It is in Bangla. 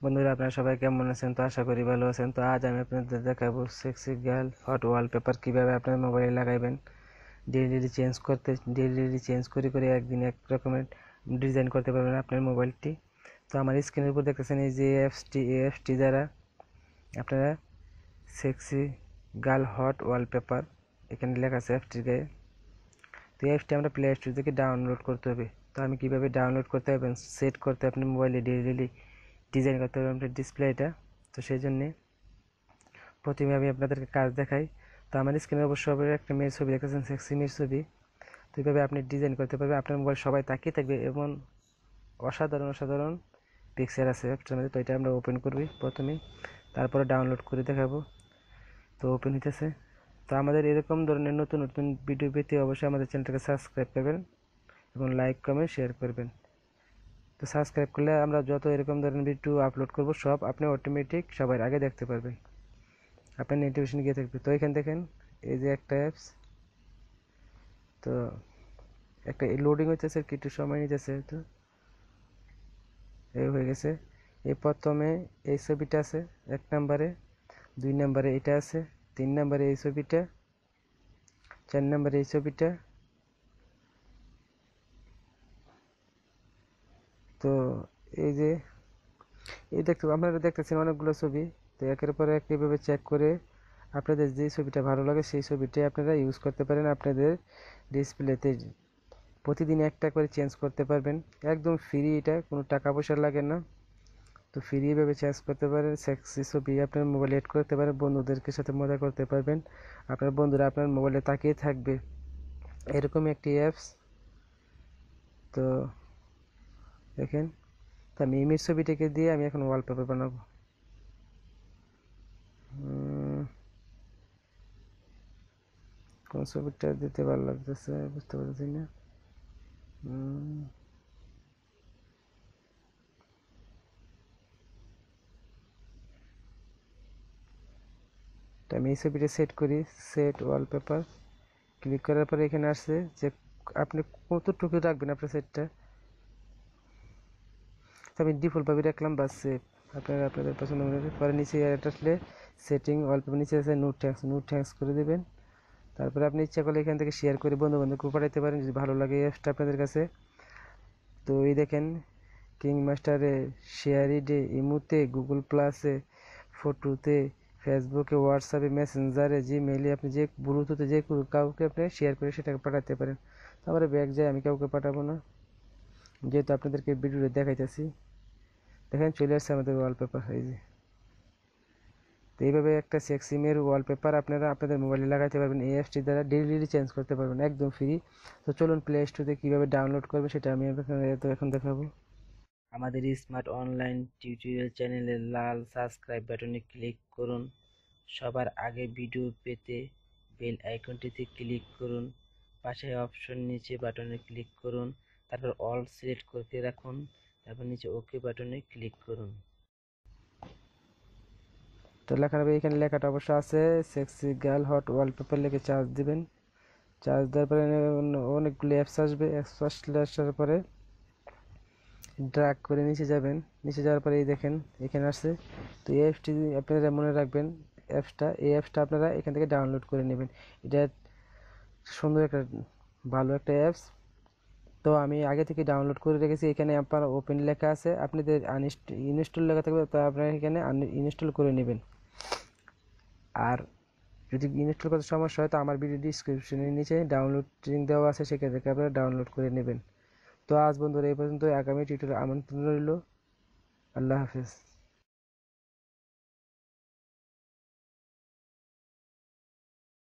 বন্ধুরা, আপনারা সবাই কেমন আছেন? তো আশা করি ভালো আছেন। তো আজ আমি আপনাদের দেখাবো সেক্সি গার্ল হট ওয়ালপেপার কিভাবে আপনার মোবাইলে লাগাইবেন। ডেইলি চেঞ্জ করে করে একদিন এক রকমের ডিজাইন করতে পারবেন আপনার মোবাইলটি। তো আমার স্ক্রিনের উপর দেখতেছেন এই যে এফটি দ্বারা আপনারা সেক্সি গার্ল হট ওয়ালপেপার এখানে লেখা আছে এফটির গায়ে। তো এই অ্যাপসটি আমরা প্লে স্টোর থেকে ডাউনলোড করতে হবে। তো আমি কিভাবে ডাউনলোড করতে হবে সেট করতে আপনার মোবাইলে ডেইলি ডিজাইন করতে হবে আপনার ডিসপ্লেটা। তো সেই জন্যে প্রথমে আমি আপনাদেরকে কাজ দেখাই। তো আমার স্ক্রিনে অবশ্যই একটা মেয়ের ছবি দেখতেছেন, সেক্সি মেয়ের ছবি। তো এইভাবে আপনি ডিজাইন করতে পারবেন, আপনার মোবাইল সবাই তাকিয়ে থাকবে। এবং অসাধারণ অসাধারণ পিকচার আছে অ্যাপটার মধ্যে। তো এটা আমরা ওপেন করবি প্রথমেই, তারপরে ডাউনলোড করে দেখাবো। তো ওপেন হইতেছে। তো আমাদের এরকম ধরনের নতুন নতুন ভিডিও পেতে অবশ্যই আমাদের চ্যানেলটাকে সাবস্ক্রাইব করবেন এবং লাইক কমেন্ট শেয়ার করবেন। তো সাবস্ক্রাইব করলে আমরা যত এরকম ধরনের ভিডিও আপলোড করব সব আপনি অটোমেটিক সবার আগে দেখতে পারবেন, আপনার নোটিফিকেশন গিয়ে থাকবে। তো এখানে দেখেন এই যে একটা অ্যাপস। তো একটা লোডিং হইতেছে, কিছু সময় নিতেছে। তো এই হয়ে গেছে। এই প্রথমে এই ছবিটা আছে 1 নম্বরে, 2 নম্বরে এটা আছে, 3 নম্বরে এই ছবিটা, 4 নম্বরে এই ছবিটা। তো এই যে আপনারা দেখতেছেন অনেকগুলো ছবি। তো একের পর এক এইভাবে চেক করে আপনাদের যে ছবিটা ভালো লাগে সেই ছবিটাই আপনারা ইউজ করতে পারেন আপনাদের ডিসপ্লেতে। প্রতিদিন একটা করে চেঞ্জ করতে পারবেন, একদম ফ্রি, এটা কোনো টাকা পয়সা লাগে না। তো ফ্রি ভাবে চেঞ্জ করতে পারেন, সেক্সি ছবি আপনার মোবাইলে এড করতে পারেন, বন্ধুদেরকে সাথে মজা করতে পারবেন, আপনার বন্ধুরা আপনার মোবাইলে তাকিয়ে থাকবে, এরকম একটি অ্যাপস। তো দেখেন, তো আমি ইমেজ ছবিটাকে দিয়ে আমি এখন ওয়ালপেপার বানাবো। কোন ছবিটা দিতে ভালো লাগতেছে বুঝতে পারছি না। তো আমি এই ছবিটা সেট করি, সেট ওয়ালপেপার ক্লিক করার পরে এখানে আসছে যে আপনি কতটুকু রাখবেন আপনার সেটটা। তো আমি ডিফল্টভাবে রাখলাম, বাস সেভ। আপনারা আপনাদের পছন্দ মতো পরে নিচে একটা আসলে সেটিং ওয়ালপেপার নিচে আছে নো থ্যাঙ্কস করে দেবেন। তারপরে আপনি ইচ্ছা করলে এখান থেকে শেয়ার করে বন্ধু বান্ধবকে পাঠাতে পারেন যদি ভালো লাগে অ্যাপসটা আপনাদের কাছে। তো এই দেখেন, কিং মাস্টারে, শেয়ারিডে, ইমুতে, গুগল প্লাসে, ফটোতে, ফেসবুকে, হোয়াটসঅ্যাপে, মেসেঞ্জারে, জিমেইলে, আপনি যে ব্লুটুথে যে কাউকে আপনি শেয়ার করে সেটাকে পাঠাতে পারেন। তারপরে ব্যাগ যায়, আমি কাউকে পাঠাবো না যেহেতু আপনাদেরকে ভিডিওতে দেখাইতেছি। দেখেন চলে আসছে আমাদের ওয়ালপেপার এই যে। তো এইভাবে একটা সেক্সি মেয়ের ওয়ালপেপার আপনারা আপনাদের মোবাইলে লাগাইতে পারবেন, এই অ্যাপসটি দ্বারা ডেইলি চেঞ্জ করতে পারবেন একদম ফ্রি। তো চলুন প্লে স্টোরে কীভাবে ডাউনলোড করবে সেটা আমি এখন দেখাবো। আমাদের স্মার্ট অনলাইন টিউটোরিয়াল চ্যানেলের লাল সাবস্ক্রাইব বাটনে ক্লিক করুন। সবার আগে ভিডিও পেতে বেল আইকনটিতে ক্লিক করুন। পাশে অপশন নিচে বাটনে ক্লিক করুন, তারপর অল সিলেক্ট করে রাখুন, তারপর নিচে ওকে বাটনে ক্লিক করুন। তো লেখা হবে, এখানে লেখাটা অবশ্য আছে সেক্সি গার্ল হট ওয়ালপেপার, লিখে চার্জ দিবেন। চার্জ দেওয়ার পরে অনেকগুলো অ্যাপস আসবে। আসার পরে ড্র্যাগ করে নিচে যাবেন, নিচে যাওয়ার পরে এই দেখেন এখানে আসছে। তো এই অ্যাপসটি আপনারা মনে রাখবেন, এই অ্যাপসটা আপনারা এখান থেকে ডাউনলোড করে নেবেন। এটা সুন্দর একটা ভালো একটা অ্যাপস। তো আমি আগে থেকে ডাউনলোড করে রেখেছি। এখানে আপনার ওপেন লেখা আছে, আপনাদের ইনস্টল লেখা থাকবে, তো আপনারা এখানে ইনস্টল করে নেবেন। আর যদি ইনস্টল করতে সমস্যা হয় তো আমার ভিডিও ডিসক্রিপশনের নিচে ডাউনলোড লিঙ্ক দেওয়া আছে, সেখান থেকে আপনারা ডাউনলোড করে নেবেন। তো আজ বন্ধুরা এই পর্যন্ত, আগামী টিউটোরিয়াল আমন্ত্রণ রইল। আল্লাহ হাফেজ।